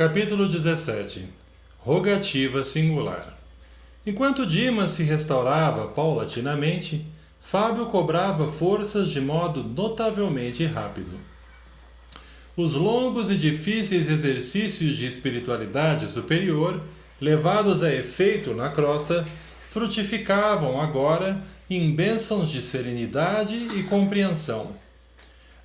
Capítulo 17. Rogativa singular. Enquanto Dimas se restaurava paulatinamente, Fábio cobrava forças de modo notavelmente rápido. Os longos e difíceis exercícios de espiritualidade superior, levados a efeito na crosta, frutificavam agora em bênçãos de serenidade e compreensão.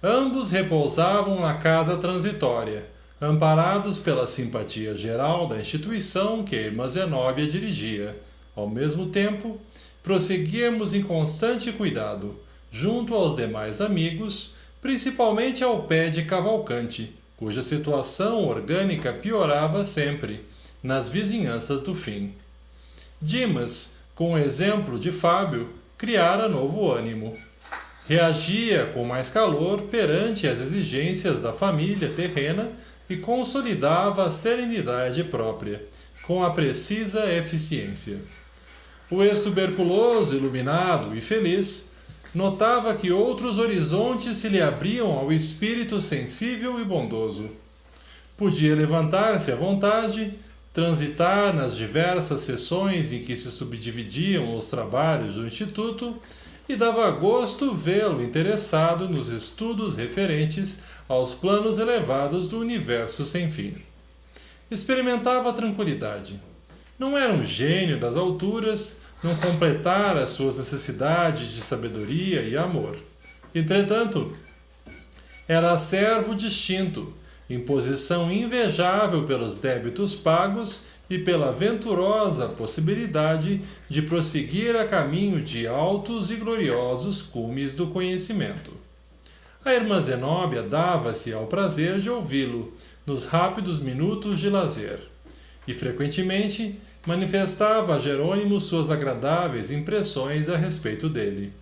Ambos repousavam na casa transitória, amparados pela simpatia geral da instituição que a irmã Zenóbia dirigia. Ao mesmo tempo, prosseguíamos em constante cuidado, junto aos demais amigos, principalmente ao pé de Cavalcante, cuja situação orgânica piorava sempre, nas vizinhanças do fim. Dimas, com o exemplo de Fábio, criara novo ânimo. Reagia com mais calor perante as exigências da família terrena e consolidava a serenidade própria, com a precisa eficiência. O ex-tuberculoso, iluminado e feliz, notava que outros horizontes se lhe abriam ao espírito sensível e bondoso. Podia levantar-se à vontade, transitar nas diversas seções em que se subdividiam os trabalhos do Instituto, e dava gosto vê-lo interessado nos estudos referentes aos planos elevados do universo sem fim. Experimentava a tranquilidade. Não era um gênio das alturas, não completara suas necessidades de sabedoria e amor. Entretanto, era servo distinto, em posição invejável pelos débitos pagos e pela venturosa possibilidade de prosseguir a caminho de altos e gloriosos cumes do conhecimento. A irmã Zenóbia dava-se ao prazer de ouvi-lo nos rápidos minutos de lazer, e frequentemente manifestava a Jerônimo suas agradáveis impressões a respeito dele.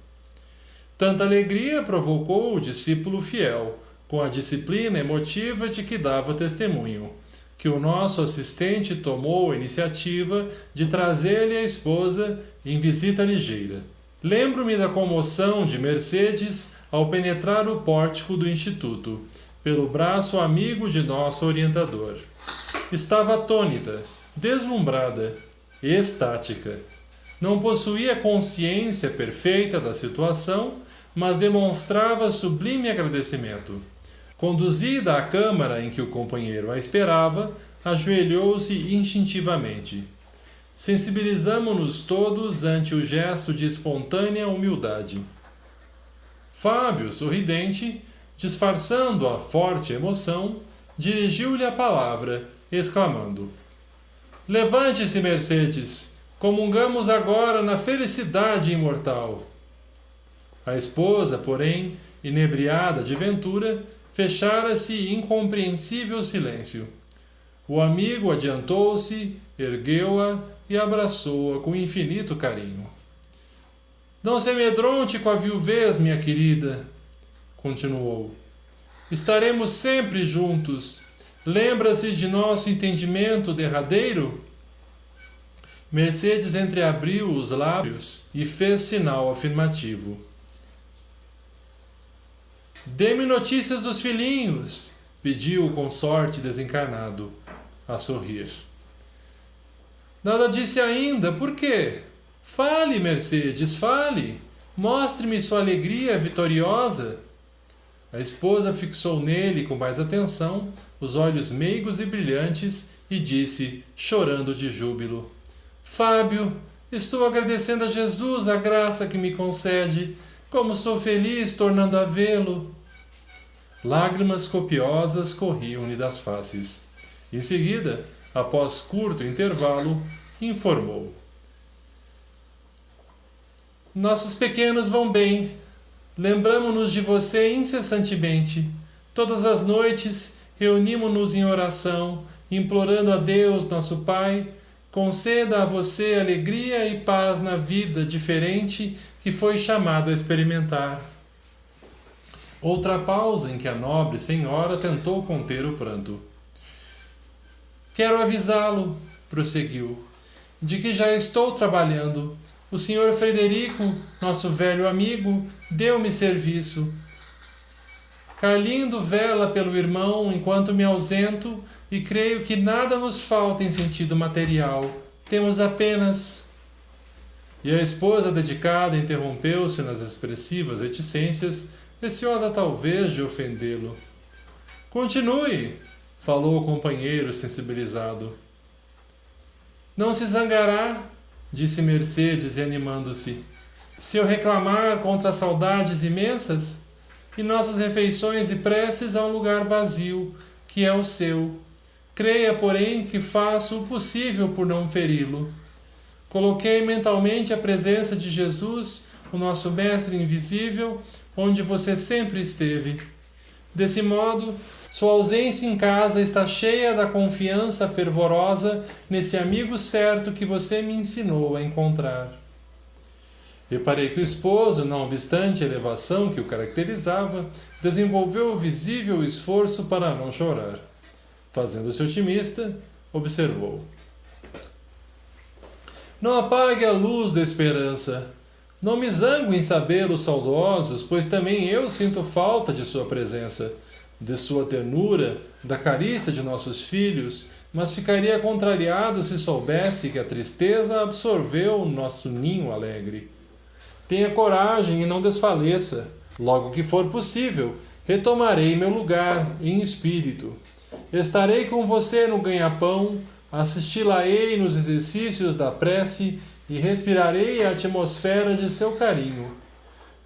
Tanta alegria provocou o discípulo fiel, com a disciplina emotiva de que dava testemunho, que o nosso assistente tomou a iniciativa de trazer-lhe a esposa em visita ligeira. Lembro-me da comoção de Mercedes ao penetrar o pórtico do Instituto, pelo braço amigo de nosso orientador. Estava atônita, deslumbrada, extática. Não possuía consciência perfeita da situação, mas demonstrava sublime agradecimento. Conduzida à câmara em que o companheiro a esperava, ajoelhou-se instintivamente. Sensibilizamo-nos todos ante o gesto de espontânea humildade. Fábio, sorridente, disfarçando a forte emoção, dirigiu-lhe a palavra, exclamando: "Levante-se, Mercedes, comungamos agora na felicidade imortal." A esposa, porém, inebriada de ventura, fechara-se incompreensível silêncio. O amigo adiantou-se, ergueu-a e abraçou-a com infinito carinho. "Não se amedronte com a viuvez, minha querida", continuou. "Estaremos sempre juntos. Lembra-se de nosso entendimento derradeiro?" Mercedes entreabriu os lábios e fez sinal afirmativo. "Dê-me notícias dos filhinhos", pediu o consorte desencarnado, a sorrir. "Nada disse ainda, por quê? Fale, Mercedes, fale. Mostre-me sua alegria vitoriosa." A esposa fixou nele com mais atenção os olhos meigos e brilhantes e disse, chorando de júbilo: "Fábio, estou agradecendo a Jesus a graça que me concede. Como sou feliz tornando a vê-lo." Lágrimas copiosas corriam-lhe das faces. Em seguida, após curto intervalo, informou: "Nossos pequenos vão bem. Lembramo-nos de você incessantemente. Todas as noites reunimo-nos em oração, implorando a Deus, nosso Pai, conceda a você alegria e paz na vida diferente que foi chamado a experimentar." Outra pausa em que a nobre senhora tentou conter o pranto. "Quero avisá-lo", prosseguiu, "de que já estou trabalhando. O Sr. Frederico, nosso velho amigo, deu-me serviço. Carlindo vela pelo irmão enquanto me ausento e creio que nada nos falta em sentido material. Temos apenas... E a esposa dedicada interrompeu-se nas expressivas reticências, receosa talvez de ofendê-lo. Continue, falou o companheiro sensibilizado. Não se zangará, disse Mercedes, reanimando-se, se eu reclamar contra as saudades imensas? E nossas refeições e preces a um lugar vazio, que é o seu. Creia, porém, que faço o possível por não feri-lo. Coloquei mentalmente a presença de Jesus, o nosso Mestre invisível, onde você sempre esteve. Desse modo, sua ausência em casa está cheia da confiança fervorosa nesse amigo certo que você me ensinou a encontrar. Reparei que o esposo, não obstante a elevação que o caracterizava, desenvolveu o visível esforço para não chorar. Fazendo-se otimista, observou. Não apague a luz da esperança. Não me zango em sabê-los saudosos, pois também eu sinto falta de sua presença, de sua ternura, da carícia de nossos filhos, mas ficaria contrariado se soubesse que a tristeza absorveu o nosso ninho alegre. Tenha coragem e não desfaleça. Logo que for possível, retomarei meu lugar em espírito. Estarei com você no ganha-pão, assisti-la-ei nos exercícios da prece e respirarei a atmosfera de seu carinho.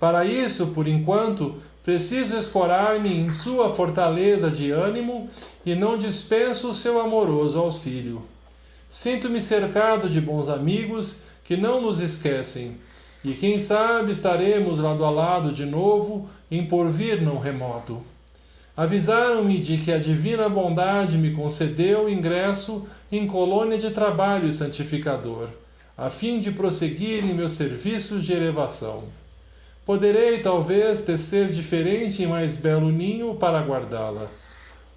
Para isso, por enquanto, preciso escorar-me em sua fortaleza de ânimo e não dispenso o seu amoroso auxílio. Sinto-me cercado de bons amigos que não nos esquecem, e quem sabe estaremos lado a lado de novo em porvir não remoto. Avisaram-me de que a divina bondade me concedeu ingresso em colônia de trabalho santificador, a fim de prosseguir em meus serviços de elevação. Poderei, talvez, tecer diferente e mais belo ninho para guardá-la.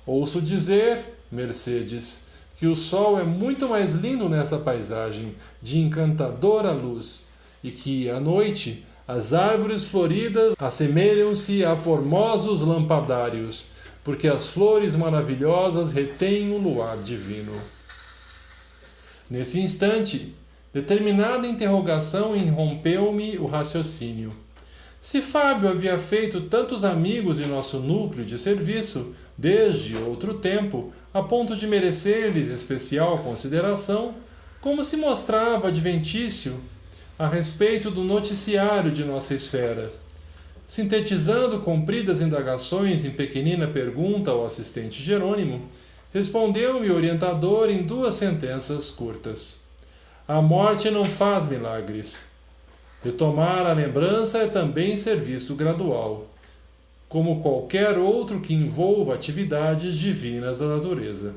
Ouço dizer, Mercedes, que o sol é muito mais lindo nessa paisagem, de encantadora luz, e que, à noite, as árvores floridas assemelham-se a formosos lampadários, porque as flores maravilhosas retêm o luar divino. Nesse instante, determinada interrogação irrompeu-me o raciocínio. Se Fábio havia feito tantos amigos em nosso núcleo de serviço, desde outro tempo, a ponto de merecer-lhes especial consideração, como se mostrava adventício a respeito do noticiário de nossa esfera. Sintetizando compridas indagações em pequenina pergunta ao assistente Jerônimo, respondeu-me o orientador em 2 sentenças curtas. A morte não faz milagres. Retomar a lembrança é também serviço gradual, como qualquer outro que envolva atividades divinas da natureza.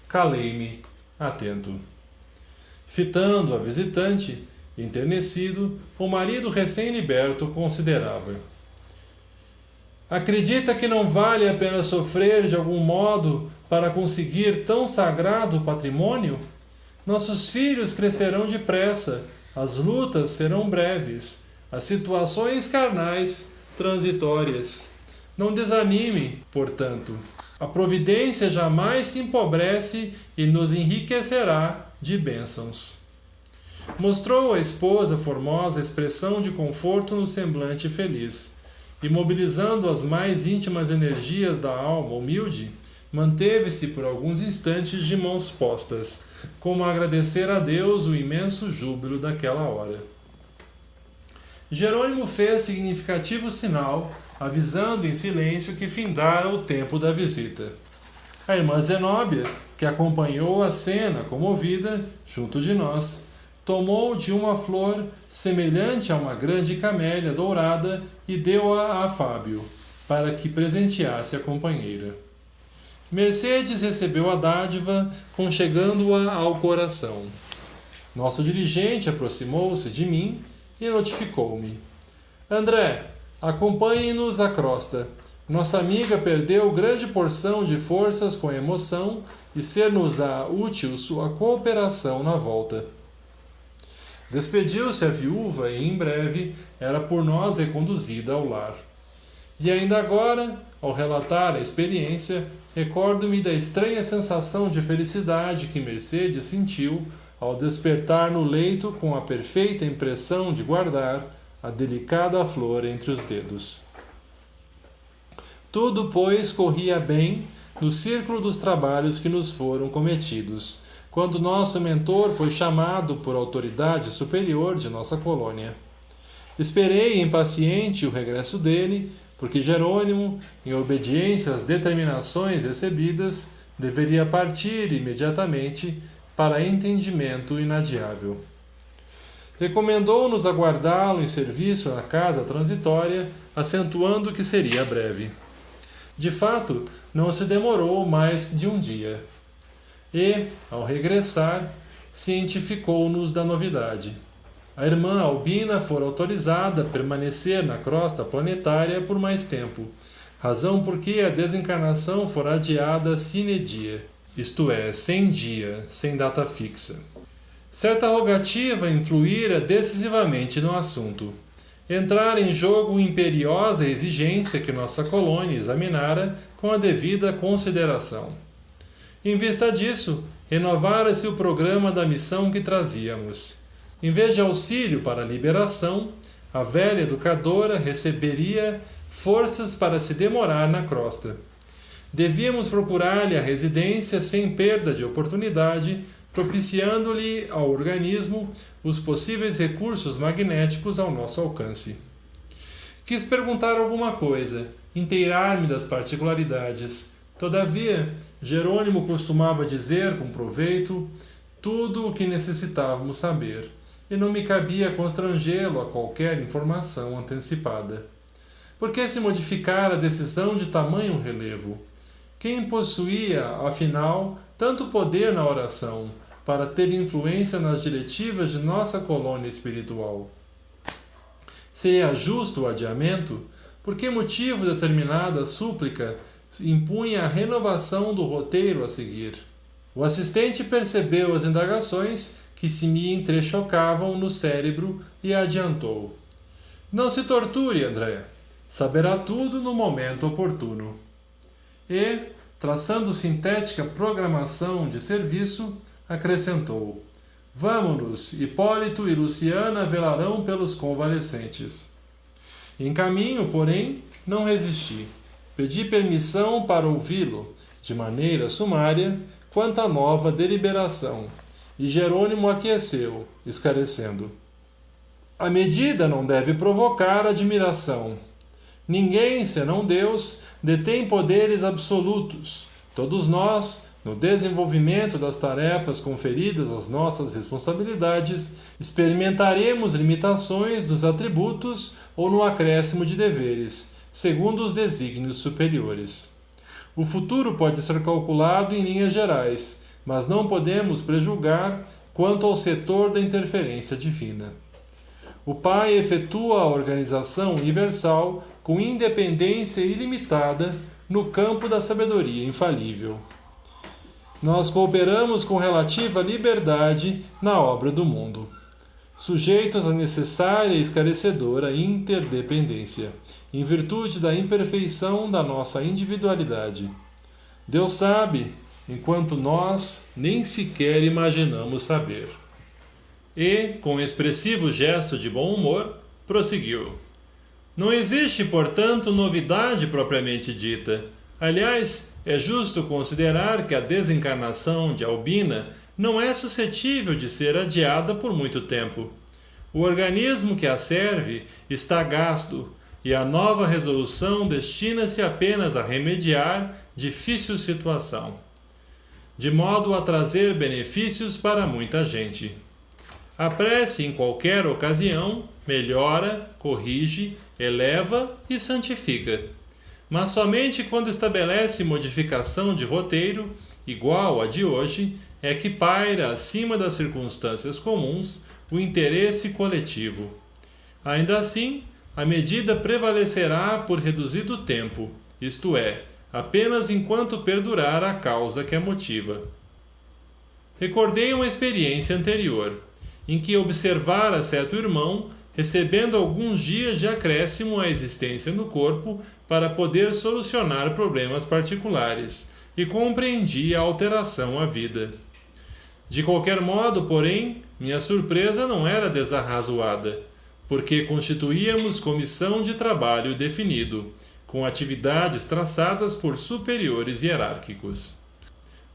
Calei-me, atento. Fitando a visitante, enternecido, o marido recém-liberto considerava. Acredita que não vale a pena sofrer de algum modo para conseguir tão sagrado patrimônio? Nossos filhos crescerão depressa, as lutas serão breves, as situações carnais transitórias. Não desanime, portanto. A providência jamais se empobrece e nos enriquecerá de bênçãos. Mostrou à esposa formosa expressão de conforto no semblante feliz, e mobilizando as mais íntimas energias da alma humilde, manteve-se por alguns instantes de mãos postas, como a agradecer a Deus o imenso júbilo daquela hora. Jerônimo fez significativo sinal, avisando em silêncio que findara o tempo da visita. A irmã Zenóbia, que acompanhou a cena comovida, junto de nós, tomou de uma flor semelhante a uma grande camélia dourada e deu-a a Fábio, para que presenteasse a companheira. Mercedes recebeu a dádiva, conchegando-a ao coração. Nosso dirigente aproximou-se de mim e notificou-me. André, acompanhe-nos à crosta. Nossa amiga perdeu grande porção de forças com a emoção e ser-nos-á útil sua cooperação na volta. Despediu-se a viúva e, em breve, era por nós reconduzida ao lar. E ainda agora, ao relatar a experiência, recordo-me da estranha sensação de felicidade que Mercedes sentiu ao despertar no leito com a perfeita impressão de guardar a delicada flor entre os dedos. Tudo, pois, corria bem no círculo dos trabalhos que nos foram cometidos, quando nosso mentor foi chamado por autoridade superior de nossa colônia. Esperei impaciente o regresso dele, porque Jerônimo, em obediência às determinações recebidas, deveria partir imediatamente para entendimento inadiável. Recomendou-nos aguardá-lo em serviço na casa transitória, acentuando que seria breve. De fato, não se demorou mais de um dia. E, ao regressar, cientificou-nos da novidade. A irmã Albina fora autorizada a permanecer na crosta planetária por mais tempo, razão porque a desencarnação fora adiada sine die, isto é, sem dia, sem data fixa. Certa rogativa influíra decisivamente no assunto. Entrara em jogo imperiosa exigência que nossa colônia examinara com a devida consideração. Em vista disso, renovara-se o programa da missão que trazíamos. Em vez de auxílio para a liberação, a velha educadora receberia forças para se demorar na crosta. Devíamos procurar-lhe a residência sem perda de oportunidade, propiciando-lhe ao organismo os possíveis recursos magnéticos ao nosso alcance. Quis perguntar alguma coisa, inteirar-me das particularidades. Todavia, Jerônimo costumava dizer com proveito tudo o que necessitávamos saber, e não me cabia constrangê-lo a qualquer informação antecipada. Por que se modificar a decisão de tamanho relevo? Quem possuía, afinal, tanto poder na oração, para ter influência nas diretivas de nossa colônia espiritual? Seria justo o adiamento? Por que motivo determinada súplica impunha a renovação do roteiro a seguir? O assistente percebeu as indagações que se me entrechocavam no cérebro e adiantou. Não se torture, André. Saberá tudo no momento oportuno. E, traçando sintética programação de serviço, acrescentou. Vamo-nos, Hipólito e Luciana velarão pelos convalescentes. Em caminho, porém, não resisti. Pedi permissão para ouvi-lo, de maneira sumária, quanto à nova deliberação, e Jerônimo aqueceu, esclarecendo. A medida não deve provocar admiração. Ninguém, senão Deus, detém poderes absolutos. Todos nós, no desenvolvimento das tarefas conferidas às nossas responsabilidades, experimentaremos limitações dos atributos ou no acréscimo de deveres, segundo os desígnios superiores. O futuro pode ser calculado em linhas gerais, mas não podemos prejulgar quanto ao setor da interferência divina. O Pai efetua a organização universal com independência ilimitada no campo da sabedoria infalível. Nós cooperamos com relativa liberdade na obra do mundo, sujeitos à necessária e esclarecedora interdependência, em virtude da imperfeição da nossa individualidade. Deus sabe, enquanto nós nem sequer imaginamos saber. E, com expressivo gesto de bom humor, prosseguiu. Não existe, portanto, novidade propriamente dita. Aliás, é justo considerar que a desencarnação de Albina não é suscetível de ser adiada por muito tempo. O organismo que a serve está gasto, e a nova resolução destina-se apenas a remediar difícil situação, de modo a trazer benefícios para muita gente. A prece, em qualquer ocasião, melhora, corrige, eleva e santifica. Mas somente quando estabelece modificação de roteiro, igual à de hoje, é que paira acima das circunstâncias comuns o interesse coletivo. Ainda assim, a medida prevalecerá por reduzido tempo, isto é, apenas enquanto perdurar a causa que a motiva. Recordei uma experiência anterior, em que observara certo irmão recebendo alguns dias de acréscimo à existência no corpo para poder solucionar problemas particulares, e compreendi a alteração à vida. De qualquer modo, porém, minha surpresa não era desarrazoada, porque constituíamos comissão de trabalho definido, com atividades traçadas por superiores hierárquicos.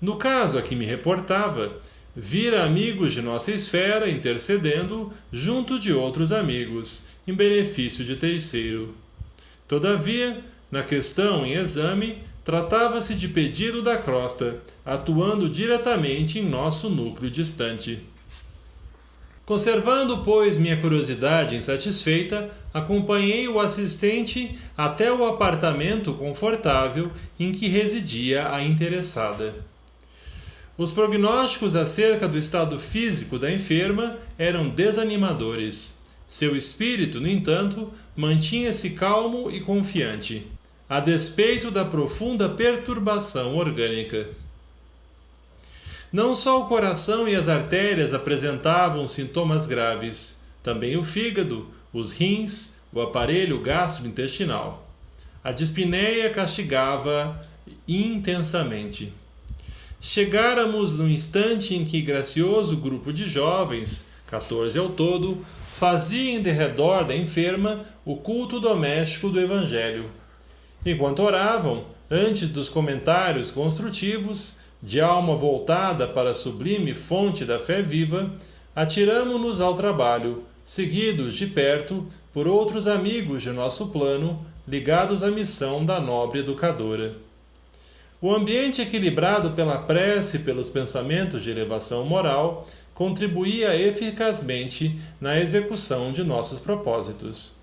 No caso a que me reportava, vira amigos de nossa esfera intercedendo junto de outros amigos, em benefício de terceiro. Todavia, na questão em exame, tratava-se de pedido da crosta, atuando diretamente em nosso núcleo distante. Conservando, pois, minha curiosidade insatisfeita, acompanhei o assistente até o apartamento confortável em que residia a interessada. Os prognósticos acerca do estado físico da enferma eram desanimadores. Seu espírito, no entanto, mantinha-se calmo e confiante, a despeito da profunda perturbação orgânica. Não só o coração e as artérias apresentavam sintomas graves, também o fígado, os rins, o aparelho gastrointestinal. A dispneia castigava intensamente. Chegáramos no instante em que gracioso grupo de jovens, 14 ao todo, fazia em derredor da enferma o culto doméstico do Evangelho. Enquanto oravam, antes dos comentários construtivos, de alma voltada para a sublime fonte da fé viva, atiramo-nos ao trabalho, seguidos de perto por outros amigos de nosso plano, ligados à missão da nobre educadora. O ambiente equilibrado pela prece e pelos pensamentos de elevação moral contribuía eficazmente na execução de nossos propósitos.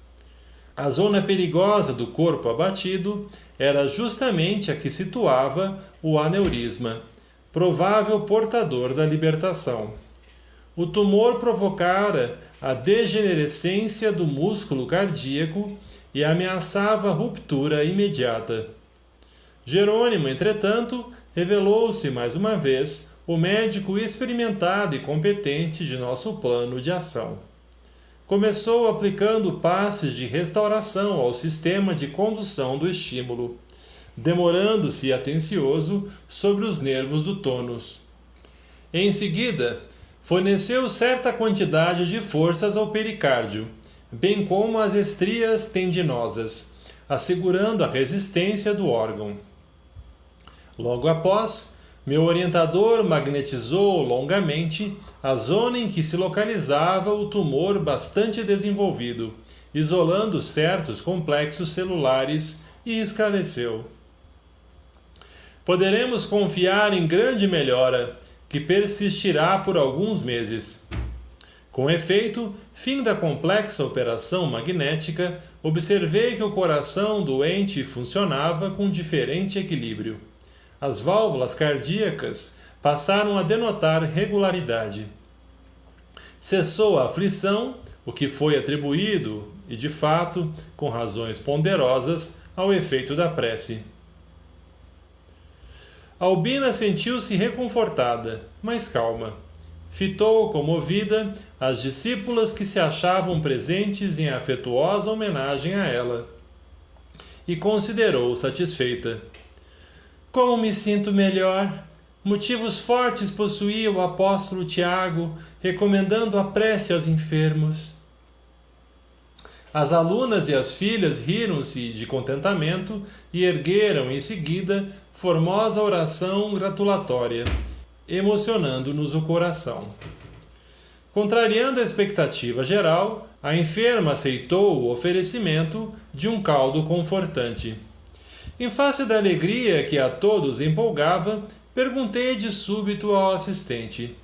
A zona perigosa do corpo abatido era justamente a que situava o aneurisma, provável portador da libertação. O tumor provocara a degenerescência do músculo cardíaco e ameaçava ruptura imediata. Jerônimo, entretanto, revelou-se mais uma vez o médico experimentado e competente de nosso plano de ação. Começou aplicando passes de restauração ao sistema de condução do estímulo, demorando-se atencioso sobre os nervos do tônus. Em seguida, forneceu certa quantidade de forças ao pericárdio, bem como às estrias tendinosas, assegurando a resistência do órgão. Logo após, meu orientador magnetizou longamente a zona em que se localizava o tumor bastante desenvolvido, isolando certos complexos celulares, e esclareceu: poderemos confiar em grande melhora, que persistirá por alguns meses. Com efeito, fim da complexa operação magnética, observei que o coração doente funcionava com diferente equilíbrio. As válvulas cardíacas passaram a denotar regularidade. Cessou a aflição, o que foi atribuído, e de fato, com razões ponderosas, ao efeito da prece. Albina sentiu-se reconfortada, mas calma. Fitou, comovida, as discípulas que se achavam presentes em afetuosa homenagem a ela. E considerou satisfeita. Como me sinto melhor! Motivos fortes possuía o apóstolo Tiago, recomendando a prece aos enfermos. As alunas e as filhas riram-se de contentamento e ergueram em seguida formosa oração gratulatória, emocionando-nos o coração. Contrariando a expectativa geral, a enferma aceitou o oferecimento de um caldo confortante. Em face da alegria que a todos empolgava, perguntei de súbito ao assistente: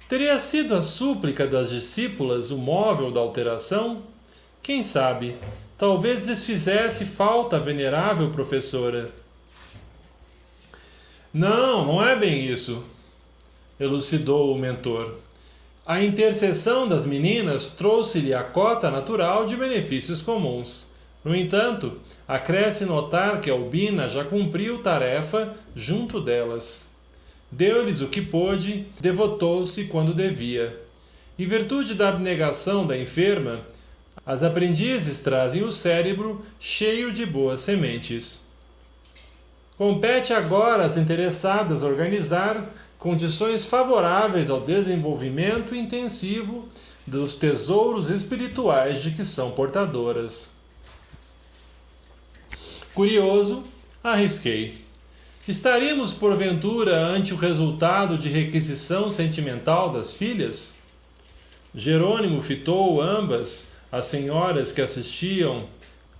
teria sido a súplica das discípulas o móvel da alteração? Quem sabe, talvez lhes fizesse falta a venerável professora. Não é bem isso, elucidou o mentor. A intercessão das meninas trouxe-lhe a cota natural de benefícios comuns. No entanto, acresce notar que Albina já cumpriu tarefa junto delas. Deu-lhes o que pôde, devotou-se quando devia. Em virtude da abnegação da enferma, as aprendizes trazem o cérebro cheio de boas sementes. Compete agora às interessadas organizar condições favoráveis ao desenvolvimento intensivo dos tesouros espirituais de que são portadoras. Curioso, arrisquei. Estaríamos, porventura, ante o resultado de requisição sentimental das filhas? Jerônimo fitou ambas as senhoras que assistiam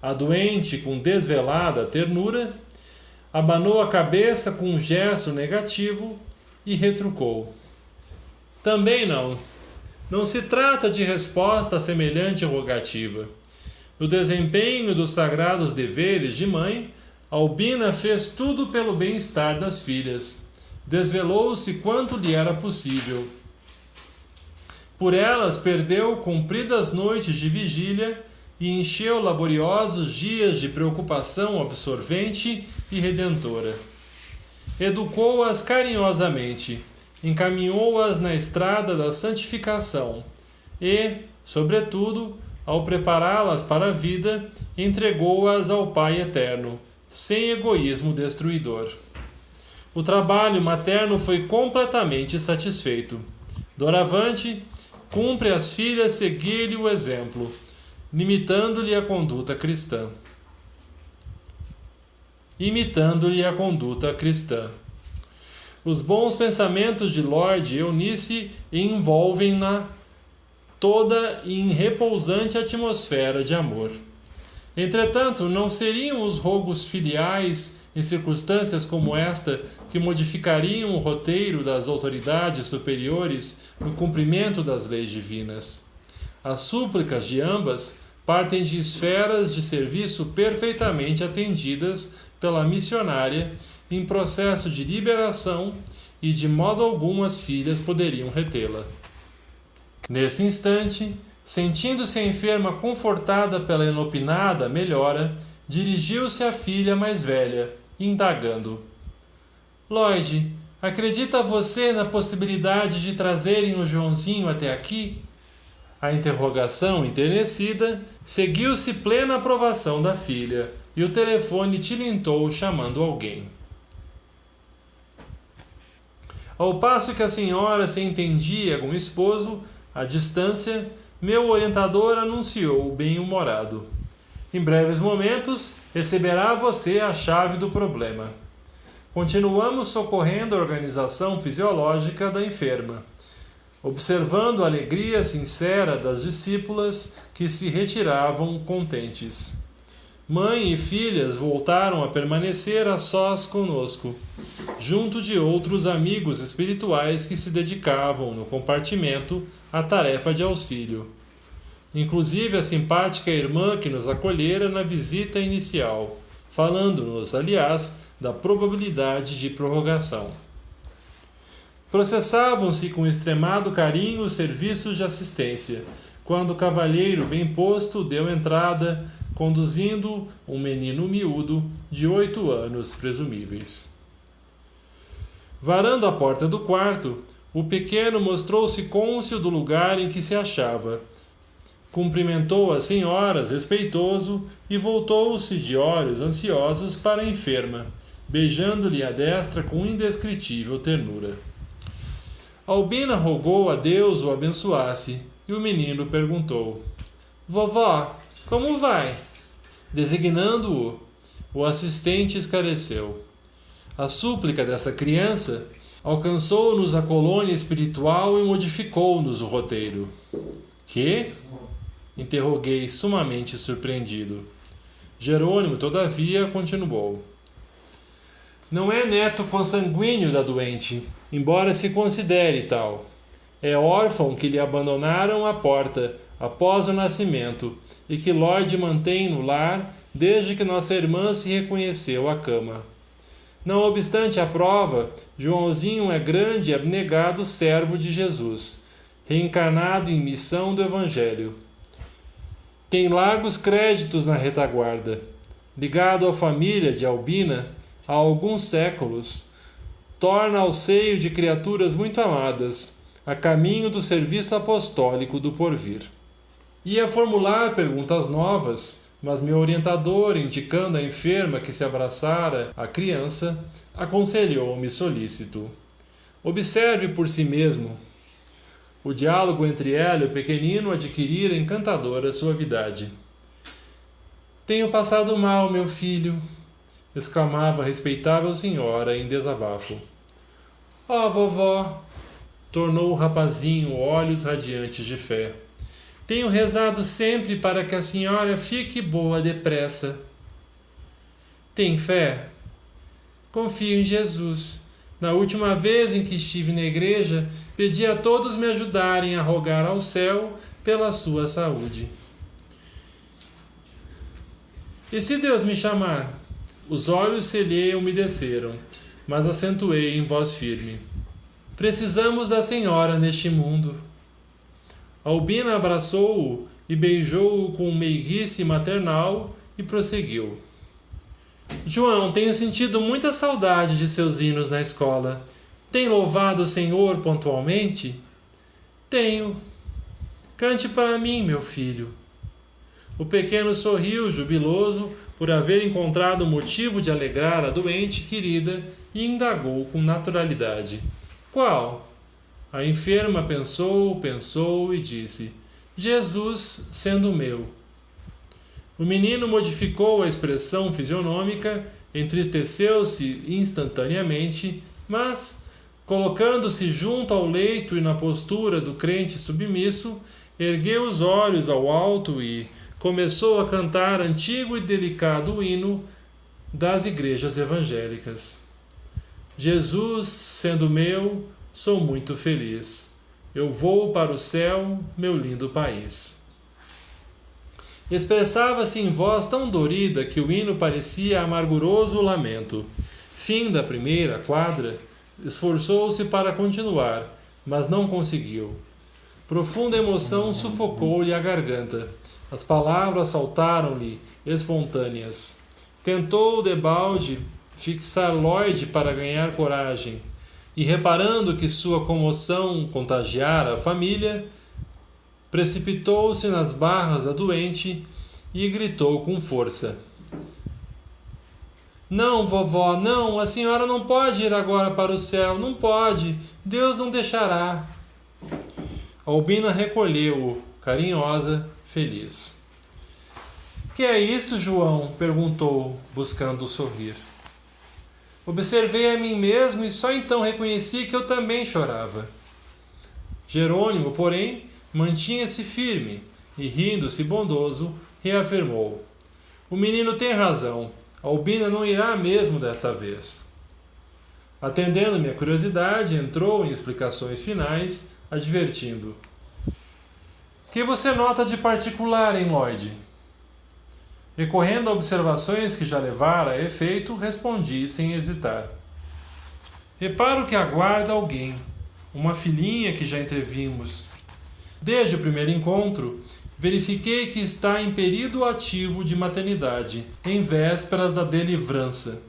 a doente com desvelada ternura, abanou a cabeça com um gesto negativo e retrucou. Também não. Não se trata de resposta a semelhante rogativa. No desempenho dos sagrados deveres de mãe, Albina fez tudo pelo bem-estar das filhas. Desvelou-se quanto lhe era possível. Por elas perdeu compridas noites de vigília e encheu laboriosos dias de preocupação absorvente e redentora. Educou-as carinhosamente, encaminhou-as na estrada da santificação e, sobretudo, ao prepará-las para a vida, entregou-as ao Pai Eterno, sem egoísmo destruidor. O trabalho materno foi completamente satisfeito. Doravante, cumpre às filhas seguir-lhe o exemplo, limitando-lhe a conduta cristã. Imitando-lhe a conduta cristã. Os bons pensamentos de Lord Eunice envolvem-na toda em repousante atmosfera de amor. Entretanto, não seriam os rogos filiais em circunstâncias como esta que modificariam o roteiro das autoridades superiores no cumprimento das leis divinas. As súplicas de ambas partem de esferas de serviço perfeitamente atendidas pela missionária em processo de liberação e de modo algum as filhas poderiam retê-la. Nesse instante, sentindo-se a enferma confortada pela inopinada melhora, dirigiu-se à filha mais velha, indagando: Lloyd, acredita você na possibilidade de trazerem o Joãozinho até aqui? A interrogação enternecida seguiu-se plena aprovação da filha, e o telefone tilintou chamando alguém. Ao passo que a senhora se entendia com o esposo, à distância, meu orientador anunciou bem-humorado: em breves momentos receberá você a chave do problema. Continuamos socorrendo a organização fisiológica da enferma, observando a alegria sincera das discípulas que se retiravam contentes. Mãe e filhas voltaram a permanecer a sós conosco, junto de outros amigos espirituais que se dedicavam no compartimento à tarefa de auxílio. Inclusive a simpática irmã que nos acolhera na visita inicial, falando-nos, aliás, da probabilidade de prorrogação. Processavam-se com extremado carinho os serviços de assistência, quando o cavalheiro bem posto deu entrada, conduzindo um menino miúdo de 8 anos presumíveis. Varando a porta do quarto, o pequeno mostrou-se cônscio do lugar em que se achava. Cumprimentou as senhoras respeitoso e voltou-se de olhos ansiosos para a enferma, beijando-lhe a destra com indescritível ternura. Albina rogou a Deus o abençoasse, e o menino perguntou: Vovó, como vai? Designando-o, o assistente esclareceu: a súplica dessa criança alcançou-nos a colônia espiritual e modificou-nos o roteiro. Que? Interroguei, sumamente surpreendido. Jerônimo, todavia, continuou: não é neto consanguíneo da doente, embora se considere tal. É órfão que lhe abandonaram a porta após o nascimento e que Lorde mantém no lar desde que nossa irmã se reconheceu à cama. Não obstante a prova, Joãozinho é grande e abnegado servo de Jesus, reencarnado em missão do Evangelho. Tem largos créditos na retaguarda. Ligado à família de Albina há alguns séculos, torna ao seio de criaturas muito amadas, a caminho do serviço apostólico do porvir. Ia formular perguntas novas, Mas meu orientador, indicando a enferma que se abraçara à criança, aconselhou-me solícito: observe por si mesmo. O diálogo entre ela e o pequenino adquirira encantadora suavidade. Tenho passado mal, meu filho, exclamava a respeitável senhora em desabafo. Ó, vovó, tornou o rapazinho, olhos radiantes de fé. Tenho rezado sempre para que a senhora fique boa depressa. Tem fé? Confio em Jesus. Na última vez em que estive na igreja, pedi a todos me ajudarem a rogar ao céu pela sua saúde. E se Deus me chamar? Os olhos se lhe umedeceram, mas acentuei em voz firme: precisamos da senhora neste mundo. Albina abraçou-o e beijou-o com meiguice maternal e prosseguiu: João, tenho sentido muita saudade de seus hinos na escola. Tem louvado o Senhor pontualmente? Tenho. Cante para mim, meu filho. O pequeno sorriu, jubiloso, por haver encontrado motivo de alegrar a doente querida, e indagou com naturalidade: qual? A enferma pensou e disse: Jesus sendo meu. O menino modificou a expressão fisionômica, entristeceu-se instantaneamente, mas, colocando-se junto ao leito e na postura do crente submisso, ergueu os olhos ao alto e começou a cantar antigo e delicado hino das igrejas evangélicas. Jesus sendo meu, sou muito feliz. Eu vou para o céu, meu lindo país. Expressava-se em voz tão dorida que o hino parecia amarguroso lamento. Fim da primeira quadra, esforçou-se para continuar, mas não conseguiu. Profunda emoção sufocou-lhe a garganta. As palavras saltaram-lhe espontâneas. Tentou debalde fixar Lloyd para ganhar coragem, e reparando que sua comoção contagiara a família, precipitou-se nas barras da doente e gritou com força: Não, vovó, não, a senhora não pode ir agora para o céu, não pode, Deus não deixará. Albina recolheu-o, carinhosa, feliz. Que é isto, João? Perguntou, buscando sorrir. Observei a mim mesmo e só então reconheci que eu também chorava. Jerônimo, porém, mantinha-se firme e, rindo-se bondoso, reafirmou: o menino tem razão, Albina não irá mesmo desta vez. Atendendo minha curiosidade, entrou em explicações finais, advertindo: que você nota de particular em Lloyd? Recorrendo a observações que já levara a efeito, respondi sem hesitar: reparo que aguarda alguém, uma filhinha que já entrevimos. Desde o primeiro encontro, verifiquei que está em período ativo de maternidade, em vésperas da delivrança.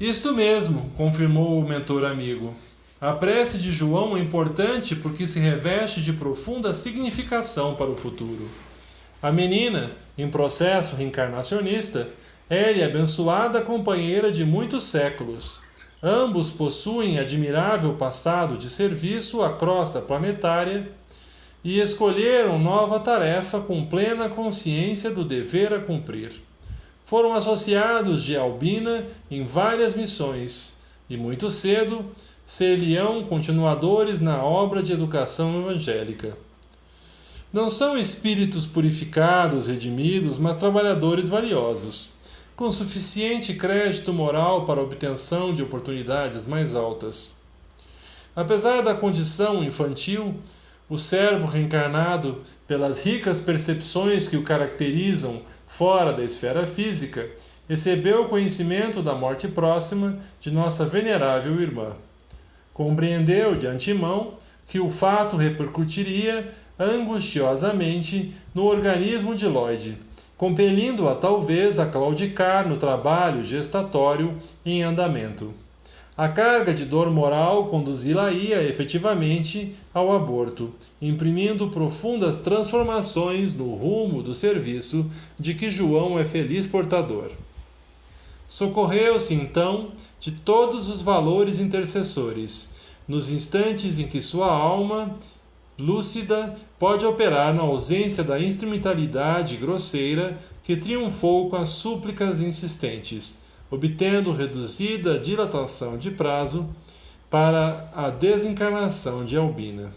Isto mesmo, confirmou o mentor amigo. A prece de João é importante porque se reveste de profunda significação para o futuro. A menina, em processo reencarnacionista, é-lhe abençoada companheira de muitos séculos. Ambos possuem admirável passado de serviço à crosta planetária e escolheram nova tarefa com plena consciência do dever a cumprir. Foram associados de Albina em várias missões e, muito cedo, ser-lhe-ão continuadores na obra de educação evangélica. Não são espíritos purificados, redimidos, mas trabalhadores valiosos, com suficiente crédito moral para a obtenção de oportunidades mais altas. Apesar da condição infantil, o servo reencarnado, pelas ricas percepções que o caracterizam fora da esfera física, recebeu o conhecimento da morte próxima de nossa venerável irmã. Compreendeu de antemão que o fato repercutiria angustiosamente no organismo de Lloyd, compelindo-a talvez a claudicar no trabalho gestatório em andamento. A carga de dor moral conduzi-la-ia efetivamente ao aborto, imprimindo profundas transformações no rumo do serviço de que João é feliz portador. Socorreu-se, então, de todos os valores intercessores, nos instantes em que sua alma, lúcida, pode operar na ausência da instrumentalidade grosseira que triunfou com as súplicas insistentes, obtendo reduzida dilatação de prazo para a desencarnação de Albina.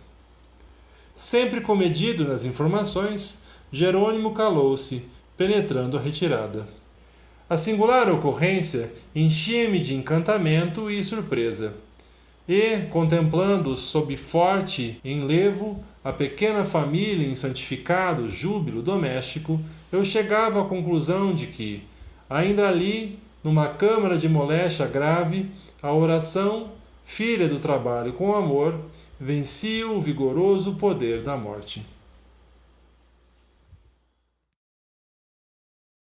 Sempre comedido nas informações, Jerônimo calou-se, penetrando a retirada. A singular ocorrência enchia-me de encantamento e surpresa, e, contemplando sob forte enlevo a pequena família em santificado júbilo doméstico, eu chegava à conclusão de que, ainda ali, numa câmara de moléstia grave, a oração, filha do trabalho com amor, vencia o vigoroso poder da morte.